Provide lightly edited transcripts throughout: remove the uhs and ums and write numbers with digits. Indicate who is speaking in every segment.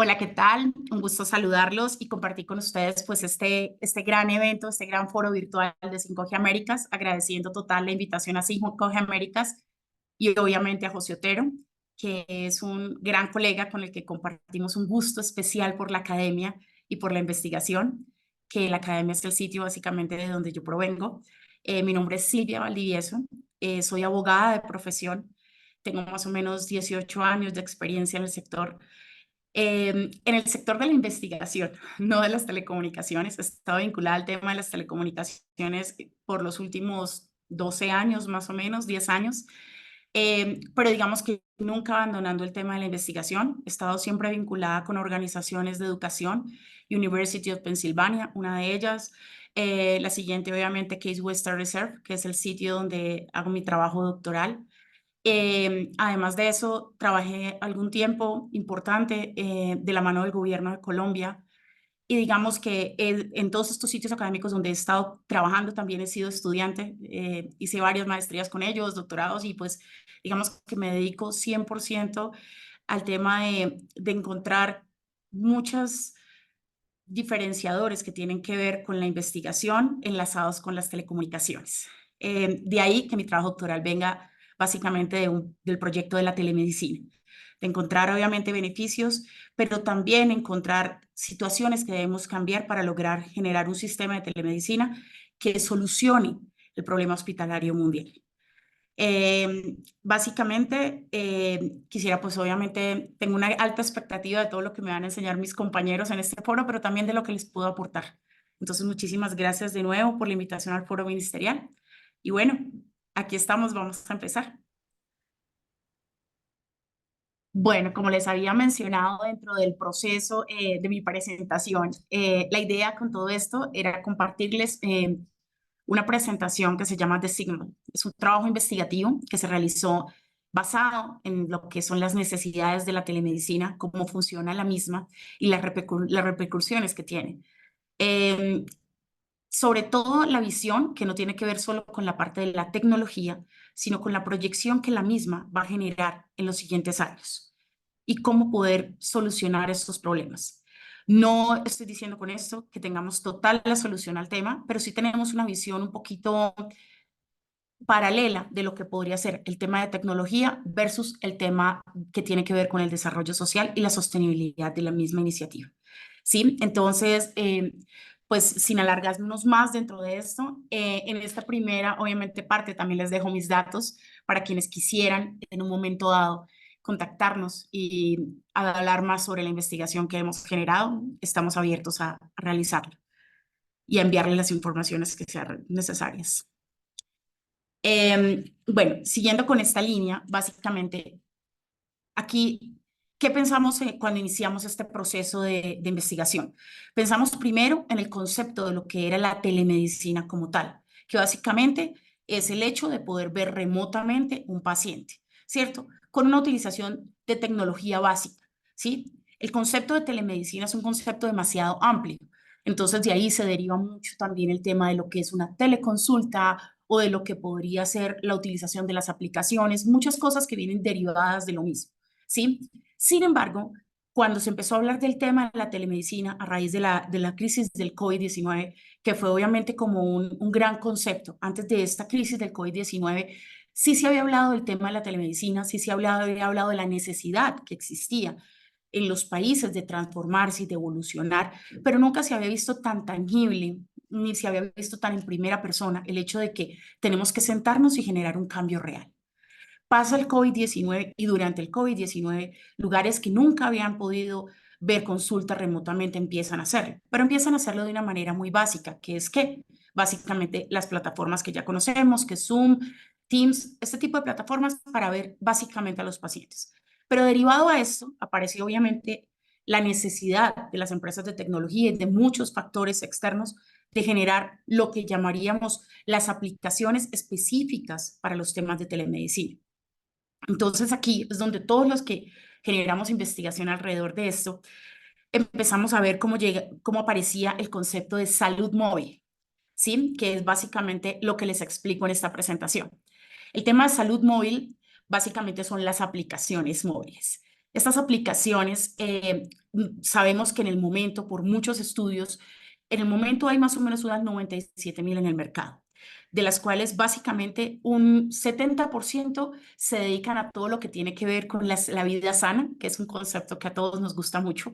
Speaker 1: Hola, ¿qué tal? Un gusto saludarlos y compartir con ustedes pues este gran evento, este gran foro virtual de 5G Américas, agradeciendo total la invitación a 5G Américas y obviamente a José Otero, que es un gran colega con el que compartimos un gusto especial por la academia y por la investigación, que la academia es el sitio básicamente de donde yo provengo. Mi nombre es Silvia Valdivieso, soy abogada de profesión, tengo más o menos 18 años de experiencia en el sector en el sector de la investigación, no de las telecomunicaciones. He estado vinculada al tema de las telecomunicaciones por los últimos 12 años, más o menos, 10 años. Pero digamos que nunca abandonando el tema de la investigación. He estado siempre vinculada con organizaciones de educación, University of Pennsylvania, una de ellas. La siguiente, obviamente, Case Western Reserve, que es el sitio donde hago mi trabajo doctoral. Además de eso, trabajé algún tiempo importante de la mano del gobierno de Colombia y digamos que en todos estos sitios académicos donde he estado trabajando también he sido estudiante, hice varias maestrías con ellos, doctorados y pues digamos que me dedico 100% al tema de encontrar muchos diferenciadores que tienen que ver con la investigación enlazados con las telecomunicaciones. De ahí que mi trabajo doctoral venga básicamente del proyecto de la telemedicina, de encontrar obviamente beneficios, pero también encontrar situaciones que debemos cambiar para lograr generar un sistema de telemedicina que solucione el problema hospitalario mundial. Básicamente, quisiera pues obviamente, tengo una alta expectativa de todo lo que me van a enseñar mis compañeros en este foro, pero también de lo que les puedo aportar. Entonces, muchísimas gracias de nuevo por la invitación al foro ministerial. Y bueno, aquí estamos, vamos a empezar. Bueno, como les había mencionado dentro del proceso de mi presentación, la idea con todo esto era compartirles una presentación que se llama The Signal. Es un trabajo investigativo que se realizó basado en lo que son las necesidades de la telemedicina, cómo funciona la misma y las repercusiones que tiene. Eh, Sobre todo la visión, que no tiene que ver solo con la parte de la tecnología, sino con la proyección que la misma va a generar en los siguientes años y cómo poder solucionar estos problemas. No estoy diciendo con esto que tengamos total la solución al tema, pero sí tenemos una visión un poquito paralela de lo que podría ser el tema de tecnología versus el tema que tiene que ver con el desarrollo social y la sostenibilidad de la misma iniciativa. ¿Sí? Entonces, pues sin alargarnos más dentro de esto, en esta primera, obviamente, parte también les dejo mis datos para quienes quisieran en un momento dado contactarnos y hablar más sobre la investigación que hemos generado. Estamos abiertos a realizarla y a enviarles las informaciones que sean necesarias. Bueno, siguiendo con esta línea, básicamente, aquí, ¿qué pensamos cuando iniciamos este proceso de investigación? Pensamos primero en el concepto de lo que era la telemedicina como tal, que básicamente es el hecho de poder ver remotamente un paciente, ¿cierto? Con una utilización de tecnología básica, ¿sí? El concepto de telemedicina es un concepto demasiado amplio. Entonces, de ahí se deriva mucho también el tema de lo que es una teleconsulta o de lo que podría ser la utilización de las aplicaciones, muchas cosas que vienen derivadas de lo mismo. ¿Sí? Sin embargo, cuando se empezó a hablar del tema de la telemedicina a raíz de la crisis del COVID-19, que fue obviamente como un gran concepto, antes de esta crisis del COVID-19, sí se había hablado del tema de la telemedicina, sí se había hablado de la necesidad que existía en los países de transformarse y de evolucionar, pero nunca se había visto tan tangible ni se había visto tan en primera persona el hecho de que tenemos que sentarnos y generar un cambio real. Pasa el COVID-19 y durante el COVID-19 lugares que nunca habían podido ver consulta remotamente empiezan a hacerlo, pero empiezan a hacerlo de una manera muy básica, que es que básicamente las plataformas que ya conocemos, que Zoom, Teams, este tipo de plataformas para ver básicamente a los pacientes. Pero derivado a esto, apareció obviamente la necesidad de las empresas de tecnología y de muchos factores externos de generar lo que llamaríamos las aplicaciones específicas para los temas de telemedicina. Entonces aquí es donde todos los que generamos investigación alrededor de esto empezamos a ver cómo aparecía el concepto de salud móvil, ¿sí? Que es básicamente lo que les explico en esta presentación. El tema de salud móvil básicamente son las aplicaciones móviles. Estas aplicaciones Sabemos que en el momento, por muchos estudios, en el momento hay más o menos unas 97.000 en el mercado, de las cuales básicamente un 70% se dedican a todo lo que tiene que ver con la vida sana, que es un concepto que a todos nos gusta mucho,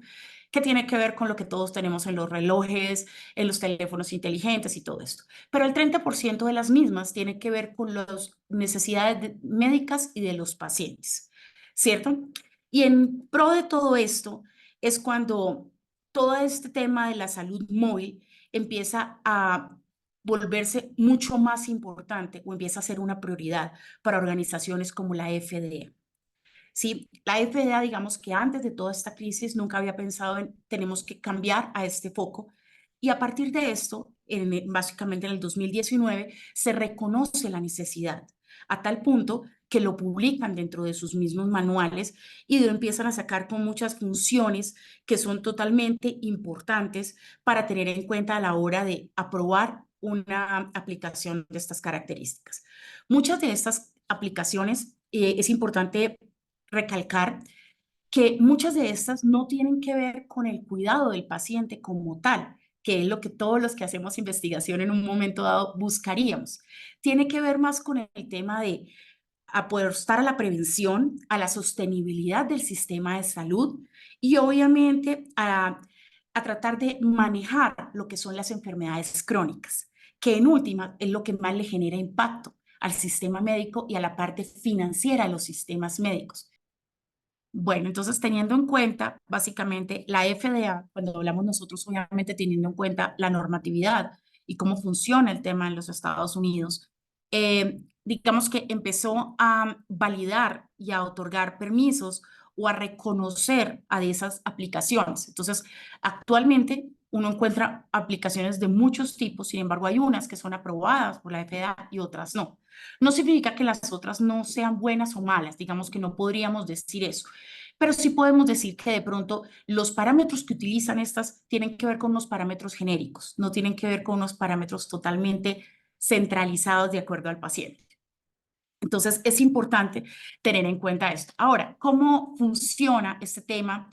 Speaker 1: que tiene que ver con lo que todos tenemos en los relojes, en los teléfonos inteligentes y todo esto. Pero el 30% de las mismas tiene que ver con las necesidades médicas y de los pacientes, ¿cierto? Y en pro de todo esto es cuando todo este tema de la salud móvil empieza a volverse mucho más importante o empieza a ser una prioridad para organizaciones como la FDA. Sí, la FDA, digamos que antes de toda esta crisis nunca había pensado en tenemos que cambiar a este foco y a partir de esto, básicamente en el 2019, se reconoce la necesidad a tal punto que lo publican dentro de sus mismos manuales y lo empiezan a sacar con muchas funciones que son totalmente importantes para tener en cuenta a la hora de aprobar una aplicación de estas características. Muchas de estas aplicaciones es importante recalcar que muchas de estas no tienen que ver con el cuidado del paciente como tal, que es lo que todos los que hacemos investigación en un momento dado buscaríamos. Tiene que ver más con el tema de apostar a la prevención, a la sostenibilidad del sistema de salud y obviamente a tratar de manejar lo que son las enfermedades crónicas, que en última es lo que más le genera impacto al sistema médico y a la parte financiera de los sistemas médicos. Bueno, entonces teniendo en cuenta básicamente la FDA, cuando hablamos nosotros obviamente teniendo en cuenta la normatividad y cómo funciona el tema en los Estados Unidos, digamos que empezó a validar y a otorgar permisos o a reconocer a esas aplicaciones. Entonces, actualmente uno encuentra aplicaciones de muchos tipos, sin embargo, hay unas que son aprobadas por la FDA y otras no. No significa que las otras no sean buenas o malas, digamos que no podríamos decir eso, pero sí podemos decir que de pronto los parámetros que utilizan estas tienen que ver con unos parámetros genéricos, no tienen que ver con unos parámetros totalmente centralizados de acuerdo al paciente. Entonces, es importante tener en cuenta esto. Ahora, ¿cómo funciona este tema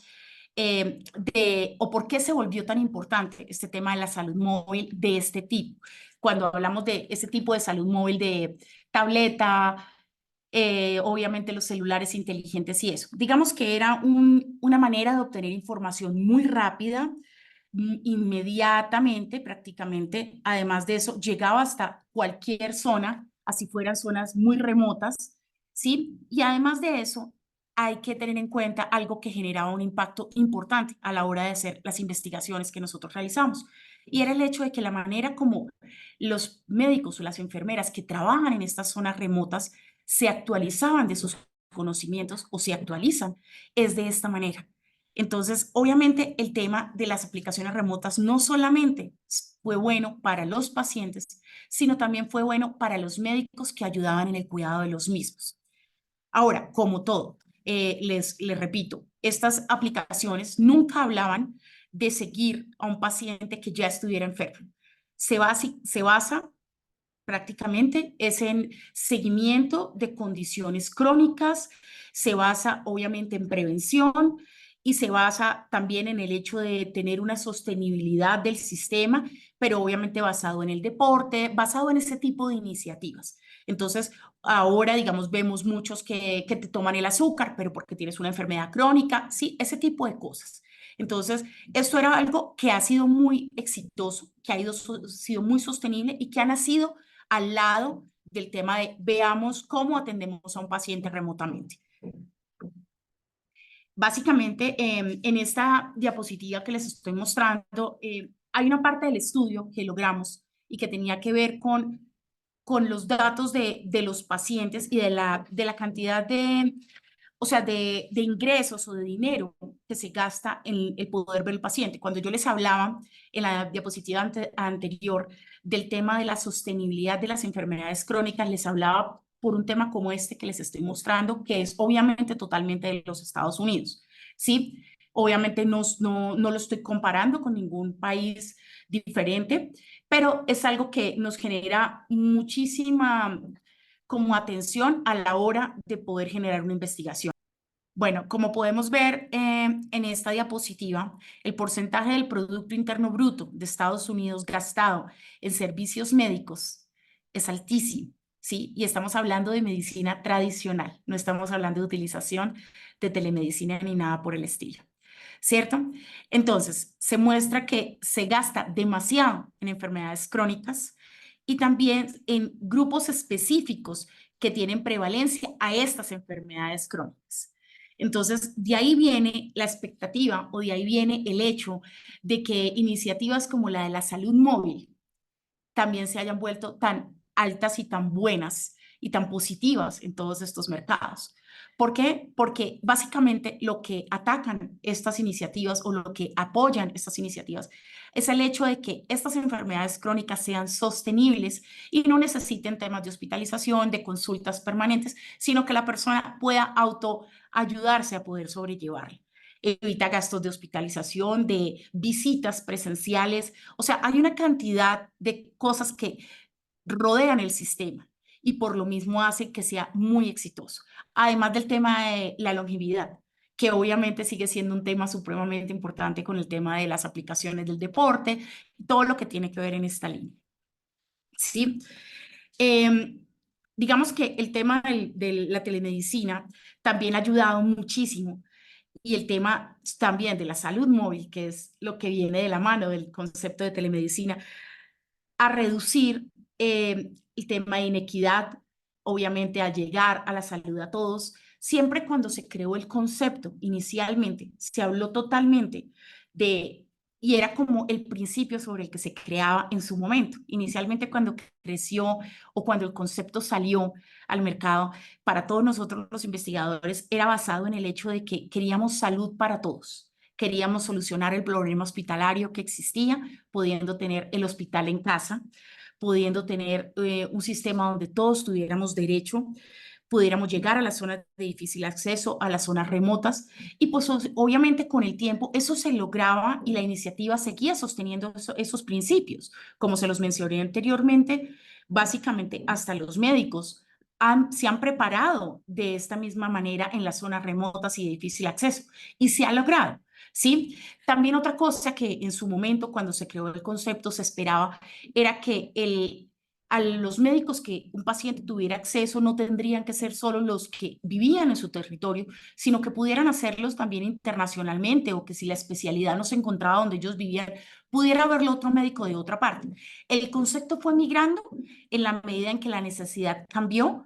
Speaker 1: o por qué se volvió tan importante este tema de la salud móvil de este tipo? Cuando hablamos de este tipo de salud móvil de tableta, obviamente los celulares inteligentes y eso. Digamos que era una manera de obtener información muy rápida, inmediatamente prácticamente. Además de eso, llegaba hasta cualquier zona, así fueran zonas muy remotas, ¿sí? Y además de eso, hay que tener en cuenta algo que generaba un impacto importante a la hora de hacer las investigaciones que nosotros realizamos. Y era el hecho de que la manera como los médicos o las enfermeras que trabajan en estas zonas remotas se actualizaban de sus conocimientos o se actualizan es de esta manera. Entonces, obviamente, el tema de las aplicaciones remotas no solamente fue bueno para los pacientes, sino también fue bueno para los médicos que ayudaban en el cuidado de los mismos. Ahora, como todo, les repito, estas aplicaciones nunca hablaban de seguir a un paciente que ya estuviera enfermo. Se basa prácticamente es en seguimiento de condiciones crónicas, se basa obviamente en prevención y se basa también en el hecho de tener una sostenibilidad del sistema, pero obviamente basado en el deporte, basado en ese tipo de iniciativas. Entonces, ahora, digamos, vemos muchos que te toman el azúcar, pero porque tienes una enfermedad crónica, sí, ese tipo de cosas. Entonces, esto era algo que ha sido muy exitoso, que ha sido muy sostenible y que ha nacido al lado del tema de veamos cómo atendemos a un paciente remotamente. Básicamente, en esta diapositiva que les estoy mostrando, hay una parte del estudio que logramos y que tenía que ver con los datos de los pacientes y de la cantidad o sea, de ingresos o de dinero que se gasta en el poder ver el paciente. Cuando yo les hablaba en la diapositiva anterior del tema de la sostenibilidad de las enfermedades crónicas, les hablaba por un tema como este que les estoy mostrando, que es obviamente totalmente de los Estados Unidos, ¿sí? Obviamente no lo estoy comparando con ningún país diferente, pero es algo que nos genera muchísima como atención a la hora de poder generar una investigación. Bueno, como podemos ver en esta diapositiva, el porcentaje del Producto Interno Bruto de Estados Unidos gastado en servicios médicos es altísimo, ¿sí? Y estamos hablando de medicina tradicional, no estamos hablando de utilización de telemedicina ni nada por el estilo, ¿cierto? Entonces, se muestra que se gasta demasiado en enfermedades crónicas y también en grupos específicos que tienen prevalencia a estas enfermedades crónicas. Entonces, de ahí viene la expectativa o de ahí viene el hecho de que iniciativas como la de la salud móvil también se hayan vuelto tan altas y tan buenas y tan positivas en todos estos mercados. ¿Por qué? Porque básicamente lo que atacan estas iniciativas o lo que apoyan estas iniciativas es el hecho de que estas enfermedades crónicas sean sostenibles y no necesiten temas de hospitalización, de consultas permanentes, sino que la persona pueda autoayudarse a poder sobrellevarla. Evita gastos de hospitalización, de visitas presenciales. O sea, hay una cantidad de cosas que rodean el sistema y por lo mismo hace que sea muy exitoso. Además del tema de la longevidad, que obviamente sigue siendo un tema supremamente importante con el tema de las aplicaciones del deporte, todo lo que tiene que ver en esta línea. ¿Sí? Eh, digamos que el tema de la telemedicina también ha ayudado muchísimo y el tema también de la salud móvil, que es lo que viene de la mano del concepto de telemedicina, a reducir el tema de inequidad, obviamente a llegar a la salud a todos. Siempre cuando se creó el concepto, inicialmente se habló totalmente de, y era como el principio sobre el que se creaba en su momento. Inicialmente cuando creció o cuando el concepto salió al mercado, para todos nosotros los investigadores era basado en el hecho de que queríamos salud para todos. Queríamos solucionar el problema hospitalario que existía, pudiendo tener el hospital en casa, pudiendo tener un sistema donde todos tuviéramos derecho, pudiéramos llegar a las zonas de difícil acceso, a las zonas remotas, y pues obviamente con el tiempo eso se lograba y la iniciativa seguía sosteniendo esos principios. Como se los mencioné anteriormente, básicamente hasta los médicos se han preparado de esta misma manera en las zonas remotas y de difícil acceso, y se ha logrado. ¿Sí? También otra cosa que en su momento, cuando se creó el concepto, se esperaba era que a los médicos que un paciente tuviera acceso no tendrían que ser solo los que vivían en su territorio, sino que pudieran hacerlos también internacionalmente o que si la especialidad no se encontraba donde ellos vivían, pudiera verlo otro médico de otra parte. El concepto fue migrando en la medida en que la necesidad cambió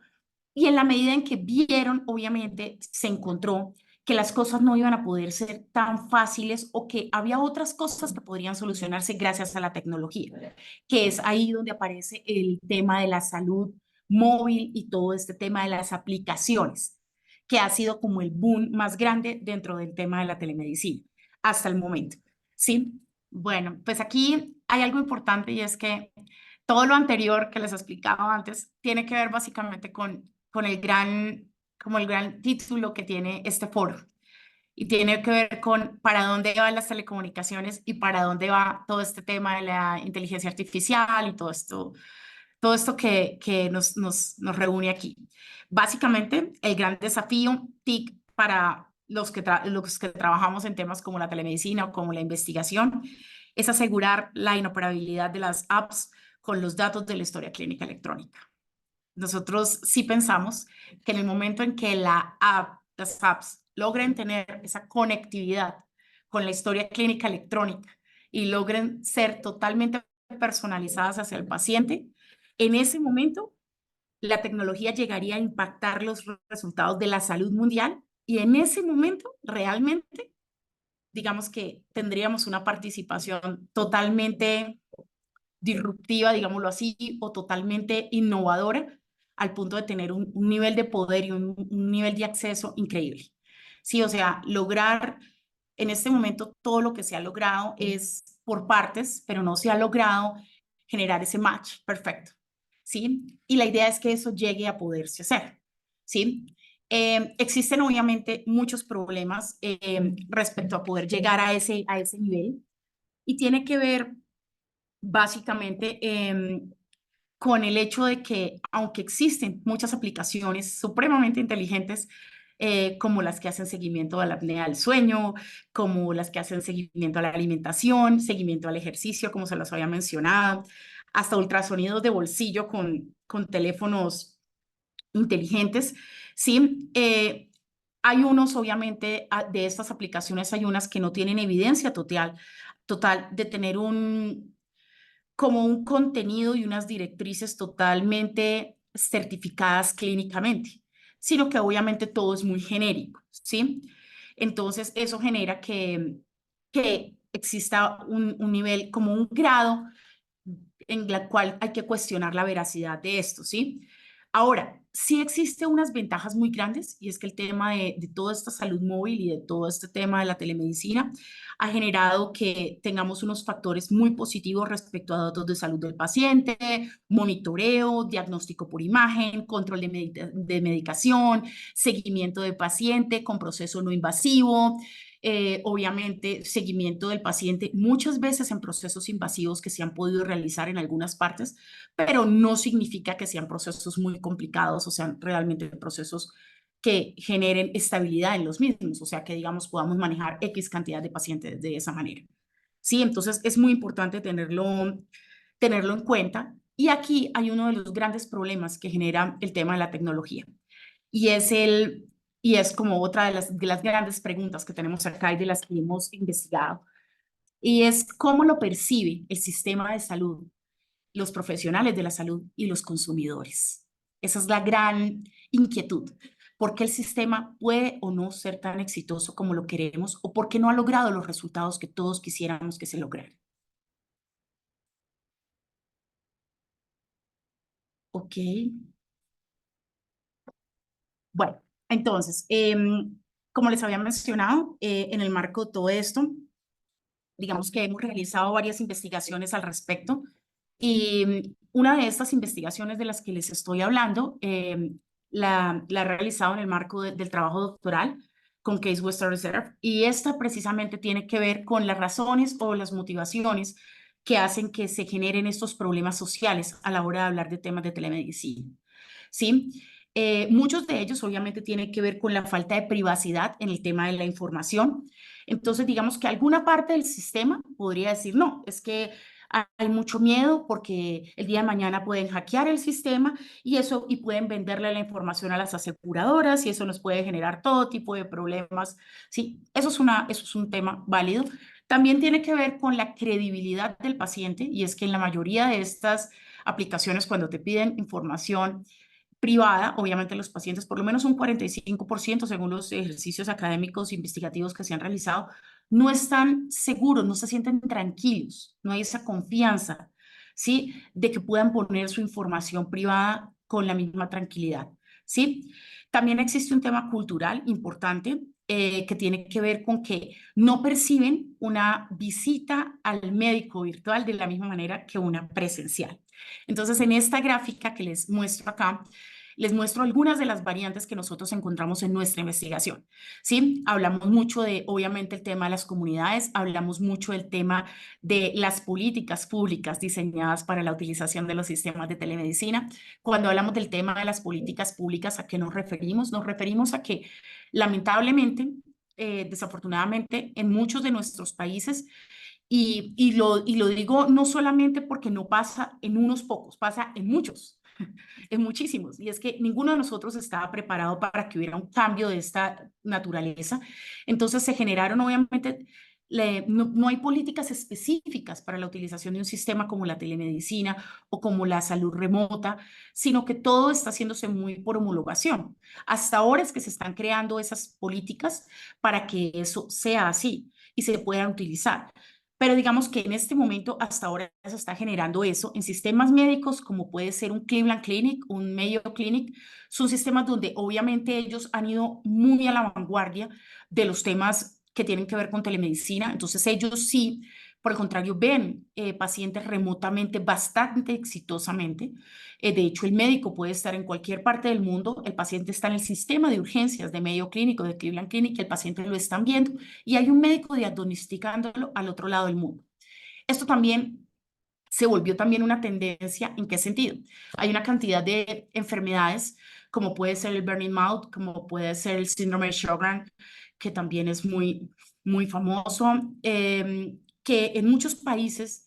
Speaker 1: y en la medida en que vieron, obviamente, se encontró que las cosas no iban a poder ser tan fáciles o que había otras cosas que podrían solucionarse gracias a la tecnología, que es ahí donde aparece el tema de la salud móvil y todo este tema de las aplicaciones, que ha sido como el boom más grande dentro del tema de la telemedicina hasta el momento. ¿Sí? Bueno, pues aquí hay algo importante y es que todo lo anterior que les explicaba antes tiene que ver básicamente con como el gran título que tiene este foro y tiene que ver con para dónde van las telecomunicaciones y para dónde va todo este tema de la inteligencia artificial y todo esto que nos reúne aquí. Básicamente, el gran desafío TIC para los que trabajamos en temas como la telemedicina o como la investigación es asegurar la inoperabilidad de las apps con los datos de la historia clínica electrónica. Nosotros sí pensamos que en el momento en que las apps logren tener esa conectividad con la historia clínica electrónica y logren ser totalmente personalizadas hacia el paciente, en ese momento la tecnología llegaría a impactar los resultados de la salud mundial y en ese momento realmente, digamos que tendríamos una participación totalmente disruptiva, digámoslo así, o totalmente innovadora al punto de tener un nivel de poder y un nivel de acceso increíble. Sí, o sea, lograr en este momento todo lo que se ha logrado es por partes, pero no se ha logrado generar ese match perfecto. ¿Sí? Y la idea es que eso llegue a poderse hacer. ¿Sí? Existen obviamente muchos problemas respecto a poder llegar a ese nivel y tiene que ver básicamente con el hecho de que, aunque existen muchas aplicaciones supremamente inteligentes, como las que hacen seguimiento a la apnea del sueño, como las que hacen seguimiento a la alimentación, seguimiento al ejercicio, como se los había mencionado, hasta ultrasonidos de bolsillo con teléfonos inteligentes, ¿sí? Hay unos, obviamente, de estas aplicaciones hay unas que no tienen evidencia total de tener como un contenido y unas directrices totalmente certificadas clínicamente, sino que obviamente todo es muy genérico, ¿sí? Entonces, eso genera que exista un nivel, como un grado en la cual hay que cuestionar la veracidad de esto, ¿sí? Ahora, sí existe unas ventajas muy grandes y es que el tema de toda esta salud móvil y de todo este tema de la telemedicina ha generado que tengamos unos factores muy positivos respecto a datos de salud del paciente, monitoreo, diagnóstico por imagen, control de medicación, seguimiento de paciente con proceso no invasivo, obviamente seguimiento del paciente, muchas veces en procesos invasivos que se han podido realizar en algunas partes, pero no significa que sean procesos muy complicados o sean realmente procesos que generen estabilidad en los mismos, o sea, que digamos podamos manejar X cantidad de pacientes de esa manera. Sí, entonces es muy importante tenerlo en cuenta. Y aquí hay uno de los grandes problemas que genera el tema de la tecnología. Y y es como otra de las grandes preguntas que tenemos acá y de las que hemos investigado. Y es cómo lo percibe el sistema de salud, los profesionales de la salud y los consumidores. Esa es la gran inquietud. ¿Por qué el sistema puede o no ser tan exitoso como lo queremos o por qué no ha logrado los resultados que todos quisiéramos que se lograran? Ok. Bueno, entonces, como les había mencionado, en el marco de todo esto, digamos que hemos realizado varias investigaciones al respecto y una de estas investigaciones de las que les estoy hablando la he realizado en el marco del trabajo doctoral con Case Western Reserve y esta precisamente tiene que ver con las razones o las motivaciones que hacen que se generen estos problemas sociales a la hora de hablar de temas de telemedicina. ¿Sí? Muchos de ellos obviamente tienen que ver con la falta de privacidad en el tema de la información. Entonces, digamos que alguna parte del sistema podría decir, no, es que hay mucho miedo porque el día de mañana pueden hackear el sistema y pueden venderle la información a las aseguradoras y eso nos puede generar todo tipo de problemas. Sí, eso es un tema válido. También tiene que ver con la credibilidad del paciente y es que en la mayoría de estas aplicaciones cuando te piden información privada, obviamente los pacientes, por lo menos un 45% según los ejercicios académicos investigativos que se han realizado, no están seguros, no se sienten tranquilos, no hay esa confianza, ¿sí? De que puedan poner su información privada con la misma tranquilidad, ¿sí? También existe un tema cultural importante que tiene que ver con que no perciben una visita al médico virtual de la misma manera que una presencial. Entonces, en esta gráfica que les muestro acá, les muestro algunas de las variantes que nosotros encontramos en nuestra investigación. ¿Sí? Hablamos mucho de, obviamente, el tema de las comunidades, hablamos mucho del tema de las políticas públicas diseñadas para la utilización de los sistemas de telemedicina. Cuando hablamos del tema de las políticas públicas, ¿a qué nos referimos? Nos referimos a que, lamentablemente, desafortunadamente, en muchos de nuestros países, y lo digo no solamente porque no pasa en unos pocos, pasa en muchos, en muchísimos. Y es que ninguno de nosotros estaba preparado para que hubiera un cambio de esta naturaleza. Entonces se generaron, obviamente, no hay políticas específicas para la utilización de un sistema como la telemedicina o como la salud remota, sino que todo está haciéndose muy por homologación. Hasta ahora es que se están creando esas políticas para que eso sea así y se puedan utilizar. Pero digamos que en este momento, hasta ahora se está generando eso en sistemas médicos, como puede ser un Cleveland Clinic, un Mayo Clinic. Son sistemas donde obviamente ellos han ido muy a la vanguardia de los temas que tienen que ver con telemedicina. Entonces ellos sí, por el contrario, ven pacientes remotamente bastante exitosamente. De hecho, el médico puede estar en cualquier parte del mundo. El paciente está en el sistema de urgencias de Mayo Clinic o de Cleveland Clinic, el paciente lo están viendo y hay un médico diagnosticándolo al otro lado del mundo. Esto también se volvió también una tendencia. ¿En qué sentido? Hay una cantidad de enfermedades, como puede ser el burning mouth, como puede ser el síndrome de Sjögren, que también es muy famoso, que en muchos países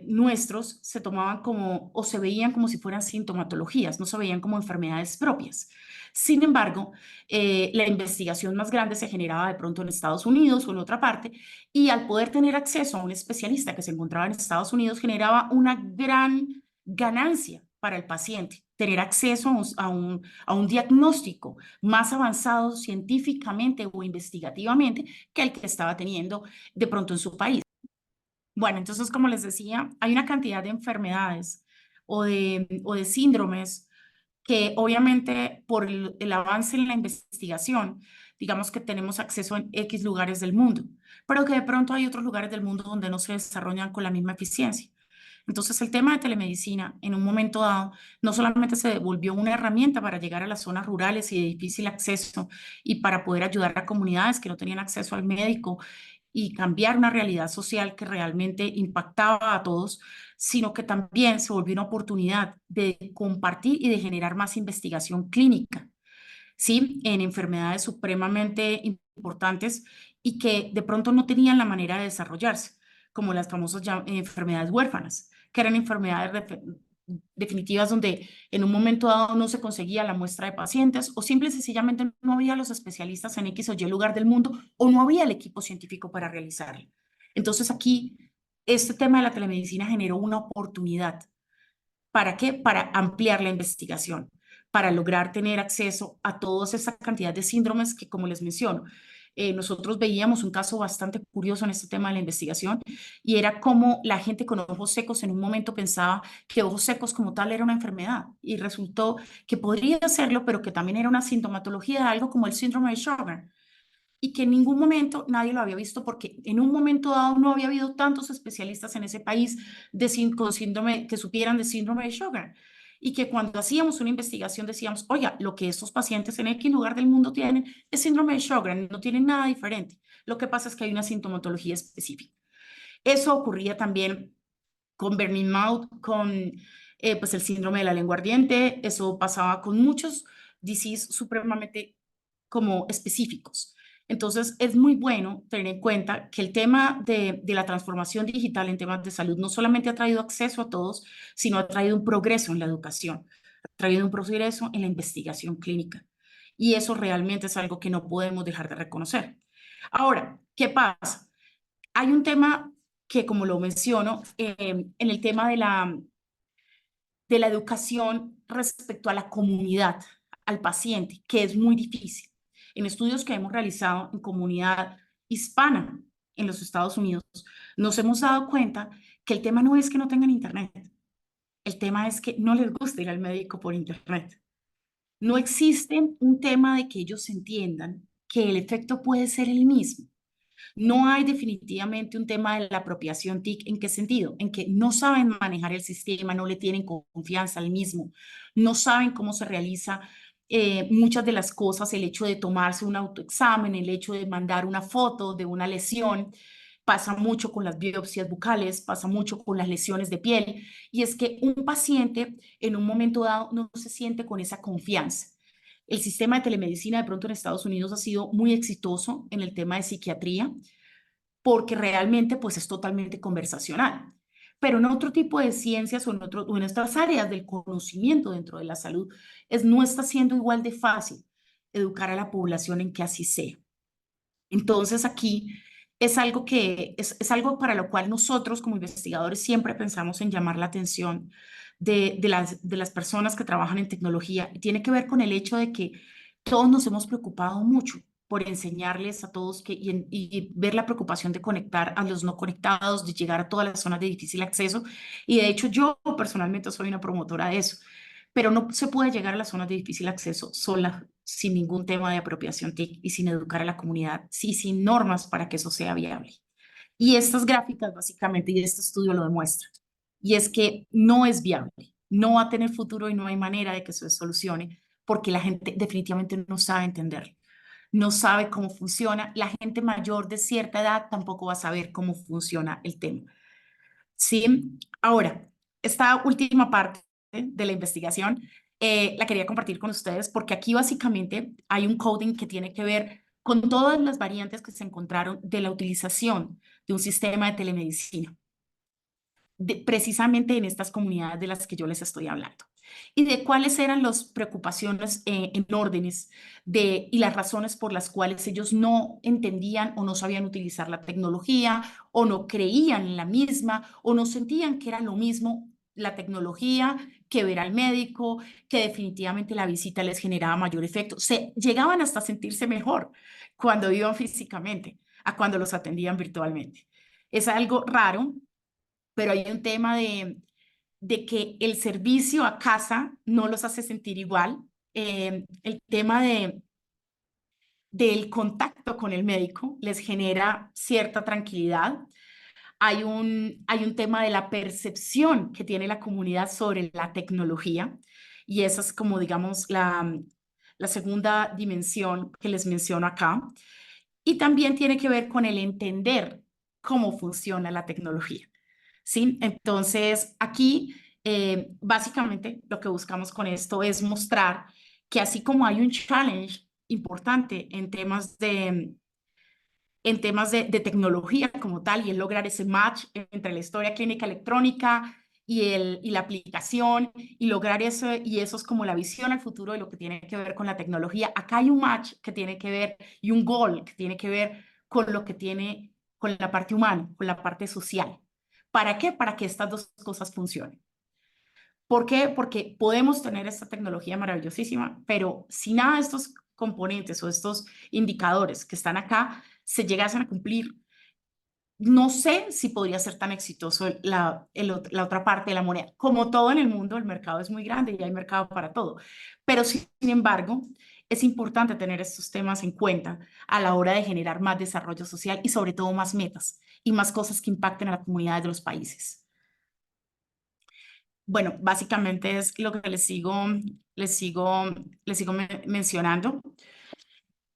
Speaker 1: nuestros se tomaban como o se veían como si fueran sintomatologías, no se veían como enfermedades propias. Sin embargo, la investigación más grande se generaba de pronto en Estados Unidos o en otra parte, y al poder tener acceso a un especialista que se encontraba en Estados Unidos generaba una gran ganancia para el paciente, tener acceso a un diagnóstico más avanzado científicamente o investigativamente que el que estaba teniendo de pronto en su país. Bueno, entonces, como les decía, hay una cantidad de enfermedades o de síndromes que obviamente por el avance en la investigación, digamos que tenemos acceso en X lugares del mundo, pero que de pronto hay otros lugares del mundo donde no se desarrollan con la misma eficiencia. Entonces, el tema de telemedicina en un momento dado no solamente se volvió una herramienta para llegar a las zonas rurales y de difícil acceso y para poder ayudar a comunidades que no tenían acceso al médico y cambiar una realidad social que realmente impactaba a todos, sino que también se volvió una oportunidad de compartir y de generar más investigación clínica, ¿sí? En enfermedades supremamente importantes y que de pronto no tenían la manera de desarrollarse, como las famosas enfermedades huérfanas, que eran enfermedades definitivas donde en un momento dado no se conseguía la muestra de pacientes o simple y sencillamente no había los especialistas en X o Y lugar del mundo o no había el equipo científico para realizarlo. Entonces aquí este tema de la telemedicina generó una oportunidad. ¿Para qué? Para ampliar la investigación, para lograr tener acceso a toda esa cantidad de síndromes que, como les menciono, nosotros veíamos un caso bastante curioso en este tema de la investigación y era como la gente con ojos secos en un momento pensaba que ojos secos como tal era una enfermedad y resultó que podría serlo, pero que también era una sintomatología de algo como el síndrome de Sjögren y que en ningún momento nadie lo había visto porque en un momento dado no había habido tantos especialistas en ese país con síndrome, que supieran de síndrome de Sjögren. Y que cuando hacíamos una investigación decíamos, oiga, lo que estos pacientes en X lugar del mundo tienen es síndrome de Sjögren, no tienen nada diferente. Lo que pasa es que hay una sintomatología específica. Eso ocurría también con burning mouth, con pues el síndrome de la lengua ardiente, eso pasaba con muchos diseases supremamente como específicos. Entonces, es muy bueno tener en cuenta que el tema de la transformación digital en temas de salud no solamente ha traído acceso a todos, sino ha traído un progreso en la educación, ha traído un progreso en la investigación clínica. Y eso realmente es algo que no podemos dejar de reconocer. Ahora, ¿qué pasa? Hay un tema que, como lo menciono, en el tema de la educación respecto a la comunidad, al paciente, que es muy difícil. En estudios que hemos realizado en comunidad hispana en los Estados Unidos, nos hemos dado cuenta que el tema no es que no tengan internet, el tema es que no les gusta ir al médico por internet. No existe un tema de que ellos entiendan que el efecto puede ser el mismo. No hay definitivamente un tema de la apropiación TIC. ¿En qué sentido? En que no saben manejar el sistema, no le tienen confianza al mismo, no saben cómo se realiza muchas de las cosas, el hecho de tomarse un autoexamen, el hecho de mandar una foto de una lesión. Pasa mucho con las biopsias bucales, pasa mucho con las lesiones de piel, y es que un paciente en un momento dado no se siente con esa confianza. El sistema de telemedicina de pronto en Estados Unidos ha sido muy exitoso en el tema de psiquiatría porque realmente pues es totalmente conversacional. Pero en otro tipo de ciencias o en otras áreas del conocimiento dentro de la salud no está siendo igual de fácil educar a la población en que así sea. Entonces aquí es algo es algo para lo cual nosotros como investigadores siempre pensamos en llamar la atención de las personas que trabajan en tecnología y tiene que ver con el hecho de que todos nos hemos preocupado mucho por enseñarles a todos y ver la preocupación de conectar a los no conectados, de llegar a todas las zonas de difícil acceso. Y de hecho yo personalmente soy una promotora de eso, pero no se puede llegar a las zonas de difícil acceso sola, sin ningún tema de apropiación TIC y sin educar a la comunidad, sí, sin normas para que eso sea viable. Y estas gráficas básicamente y este estudio lo demuestra. Y es que no es viable, no va a tener futuro y no hay manera de que eso se solucione porque la gente definitivamente no sabe entenderlo, no sabe cómo funciona. La gente mayor de cierta edad tampoco va a saber cómo funciona el tema. Sí, ahora, esta última parte de la investigación la quería compartir con ustedes porque aquí básicamente hay un coding que tiene que ver con todas las variantes que se encontraron de la utilización de un sistema de telemedicina precisamente en estas comunidades de las que yo les estoy hablando y de cuáles eran las preocupaciones en órdenes y las razones por las cuales ellos no entendían o no sabían utilizar la tecnología o no creían en la misma o no sentían que era lo mismo la tecnología que ver al médico, que definitivamente la visita les generaba mayor efecto. Se llegaban hasta a sentirse mejor cuando iban físicamente a cuando los atendían virtualmente. Es algo raro, pero hay un tema de que el servicio a casa no los hace sentir igual. El tema del contacto con el médico les genera cierta tranquilidad. Hay un tema de la percepción que tiene la comunidad sobre la tecnología y esa es como, digamos, la segunda dimensión que les menciono acá. Y también tiene que ver con el entender cómo funciona la tecnología. ¿Sí? Entonces, aquí básicamente lo que buscamos con esto es mostrar que así como hay un challenge importante en temas de tecnología como tal, y es lograr ese match entre la historia clínica electrónica y la aplicación, y lograr eso, y eso es como la visión al futuro de lo que tiene que ver con la tecnología. Acá hay un match que tiene que ver, y un goal que tiene que ver con lo que tiene, con la parte humana, con la parte social. ¿Para qué? Para que estas dos cosas funcionen. ¿Por qué? Porque podemos tener esta tecnología maravillosísima, pero si nada de estos componentes o estos indicadores que están acá se llegasen a cumplir, no sé si podría ser tan exitoso la otra parte de la moneda. Como todo en el mundo, el mercado es muy grande y hay mercado para todo. Pero sin embargo, es importante tener estos temas en cuenta a la hora de generar más desarrollo social y sobre todo más metas y más cosas que impacten a la comunidad de los países. Bueno, básicamente es lo que les sigo mencionando.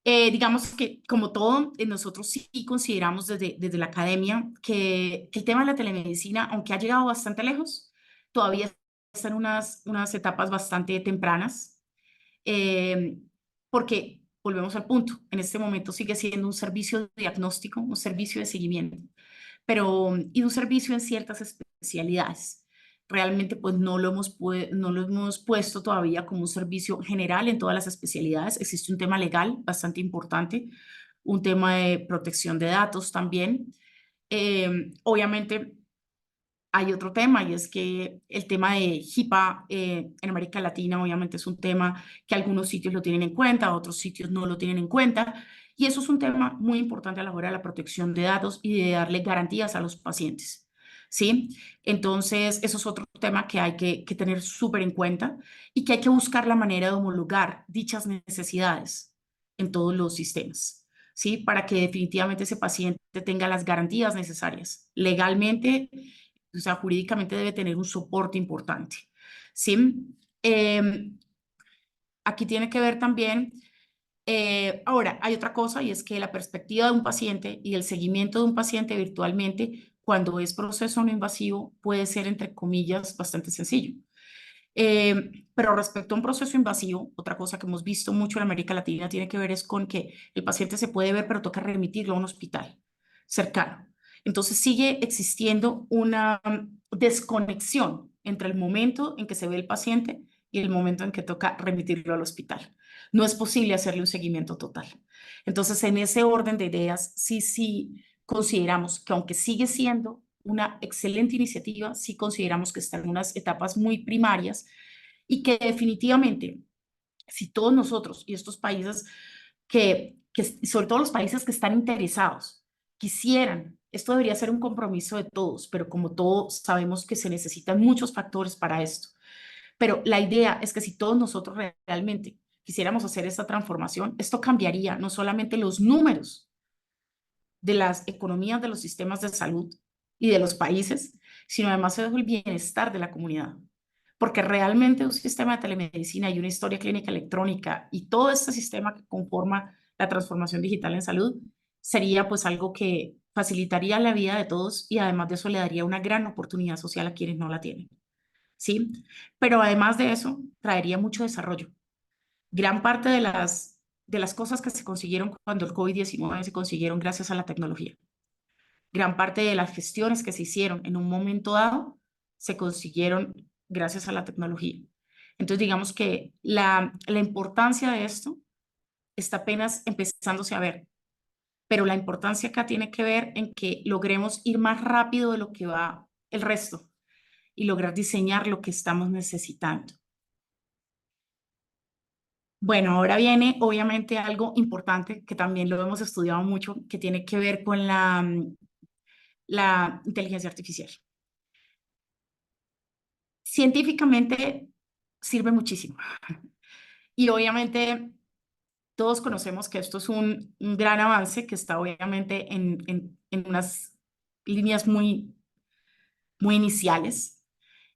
Speaker 1: Digamos que, como todo, nosotros sí consideramos desde la academia que el tema de la telemedicina, aunque ha llegado bastante lejos, todavía está en unas etapas bastante tempranas, eh, porque volvemos al punto, en este momento sigue siendo un servicio diagnóstico, un servicio de seguimiento, pero y un servicio en ciertas especialidades. Realmente pues no lo hemos puesto todavía como un servicio general en todas las especialidades. Existe un tema legal bastante importante, un tema de protección de datos también. Obviamente hay otro tema y es que el tema de HIPAA en América Latina obviamente es un tema que algunos sitios lo tienen en cuenta, otros sitios no lo tienen en cuenta. Y eso es un tema muy importante a la hora de la protección de datos y de darle garantías a los pacientes. ¿Sí? Entonces, eso es otro tema que hay que tener súper en cuenta y que hay que buscar la manera de homologar dichas necesidades en todos los sistemas. ¿Sí? Para que definitivamente ese paciente tenga las garantías necesarias legalmente, o sea, jurídicamente debe tener un soporte importante. ¿Sí? Aquí tiene que ver también, ahora, hay otra cosa y es que la perspectiva de un paciente y el seguimiento de un paciente virtualmente, cuando es proceso no invasivo, puede ser, entre comillas, bastante sencillo. Pero respecto a un proceso invasivo, otra cosa que hemos visto mucho en América Latina tiene que ver es con que el paciente se puede ver, pero toca remitirlo a un hospital cercano. Entonces sigue existiendo una desconexión entre el momento en que se ve el paciente y el momento en que toca remitirlo al hospital. No es posible hacerle un seguimiento total. Entonces, en ese orden de ideas, sí consideramos que aunque sigue siendo una excelente iniciativa, sí consideramos que está en unas etapas muy primarias y que definitivamente, si todos nosotros y estos países sobre todo los países que están interesados, quisieran, esto debería ser un compromiso de todos, pero como todos sabemos que se necesitan muchos factores para esto. Pero la idea es que si todos nosotros realmente quisiéramos hacer esta transformación, esto cambiaría no solamente los números de las economías de los sistemas de salud y de los países, sino además el bienestar de la comunidad. Porque realmente un sistema de telemedicina y una historia clínica electrónica y todo este sistema que conforma la transformación digital en salud sería pues algo facilitaría la vida de todos y además de eso le daría una gran oportunidad social a quienes no la tienen, ¿sí? Pero además de eso, traería mucho desarrollo. Gran parte de las cosas que se consiguieron cuando el COVID-19 se consiguieron gracias a la tecnología. Gran parte de las gestiones que se hicieron en un momento dado se consiguieron gracias a la tecnología. Entonces, digamos que la importancia de esto está apenas empezándose a ver, pero la importancia acá tiene que ver en que logremos ir más rápido de lo que va el resto y lograr diseñar lo que estamos necesitando. Bueno, ahora viene obviamente algo importante que también lo hemos estudiado mucho, que tiene que ver con la inteligencia artificial. Científicamente sirve muchísimo y obviamente todos conocemos que esto es un gran avance que está obviamente en unas líneas muy iniciales.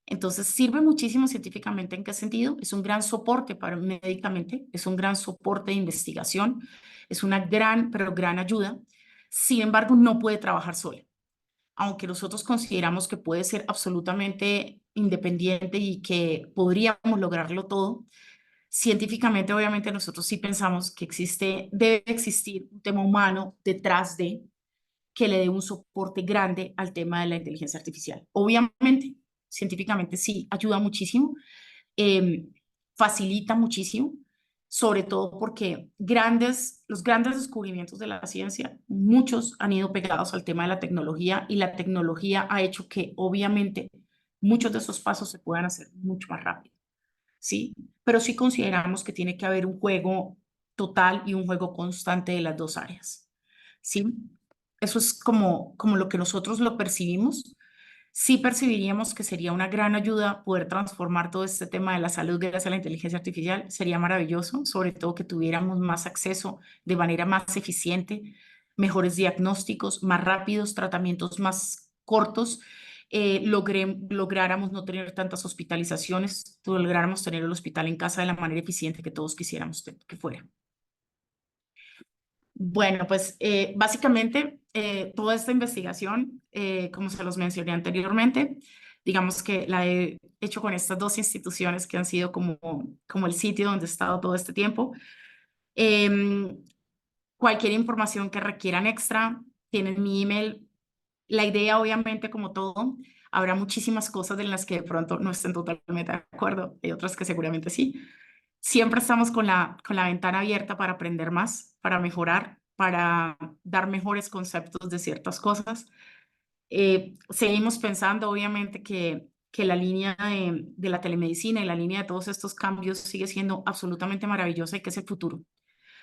Speaker 1: Entonces, sirve muchísimo científicamente. ¿En qué sentido? Es un gran soporte para médicamente, es un gran soporte de investigación, es una gran, pero gran ayuda. Sin embargo, no puede trabajar sola. Aunque nosotros consideramos que puede ser absolutamente independiente y que podríamos lograrlo todo, científicamente, obviamente, nosotros sí pensamos que debe existir un tema humano detrás de que le dé un soporte grande al tema de la inteligencia artificial. Obviamente, científicamente sí ayuda muchísimo, eh, facilita muchísimo, sobre todo porque los grandes descubrimientos de la ciencia, muchos han ido pegados al tema de la tecnología y la tecnología ha hecho que obviamente muchos de esos pasos se puedan hacer mucho más rápido, ¿sí? Pero sí consideramos que tiene que haber un juego total y un juego constante de las dos áreas, ¿sí? Eso es como lo que nosotros lo percibimos. Sí percibiríamos que sería una gran ayuda poder transformar todo este tema de la salud gracias a la inteligencia artificial. Sería maravilloso, sobre todo que tuviéramos más acceso de manera más eficiente, mejores diagnósticos, más rápidos, tratamientos más cortos, lográramos no tener tantas hospitalizaciones, lográramos tener el hospital en casa de la manera eficiente que todos quisiéramos que fuera. Bueno, pues básicamente toda esta investigación, como se los mencioné anteriormente, digamos que la he hecho con estas dos instituciones que han sido como el sitio donde he estado todo este tiempo. Em, Cualquier información que requieran extra, tienen mi email. La idea, obviamente, como todo, habrá muchísimas cosas en las que de pronto no estén totalmente de acuerdo, hay otras que seguramente sí. Siempre estamos con la ventana abierta para aprender más, para mejorar, para dar mejores conceptos de ciertas cosas. Seguimos pensando, obviamente, que la línea de la telemedicina y la línea de todos estos cambios sigue siendo absolutamente maravillosa y que es el futuro,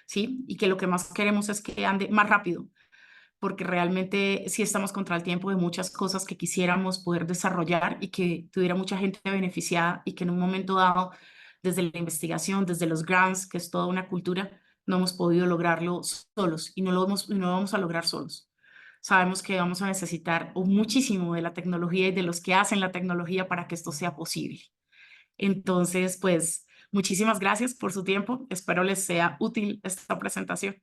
Speaker 1: ¿sí? Y que lo que más queremos es que ande más rápido, porque realmente sí estamos contra el tiempo de muchas cosas que quisiéramos poder desarrollar y que tuviera mucha gente beneficiada y que en un momento dado, desde la investigación, desde los grants, que es toda una cultura, no hemos podido lograrlo solos y no lo vamos a lograr solos. Sabemos que vamos a necesitar muchísimo de la tecnología y de los que hacen la tecnología para que esto sea posible. Entonces, pues, muchísimas gracias por su tiempo. Espero les sea útil esta presentación.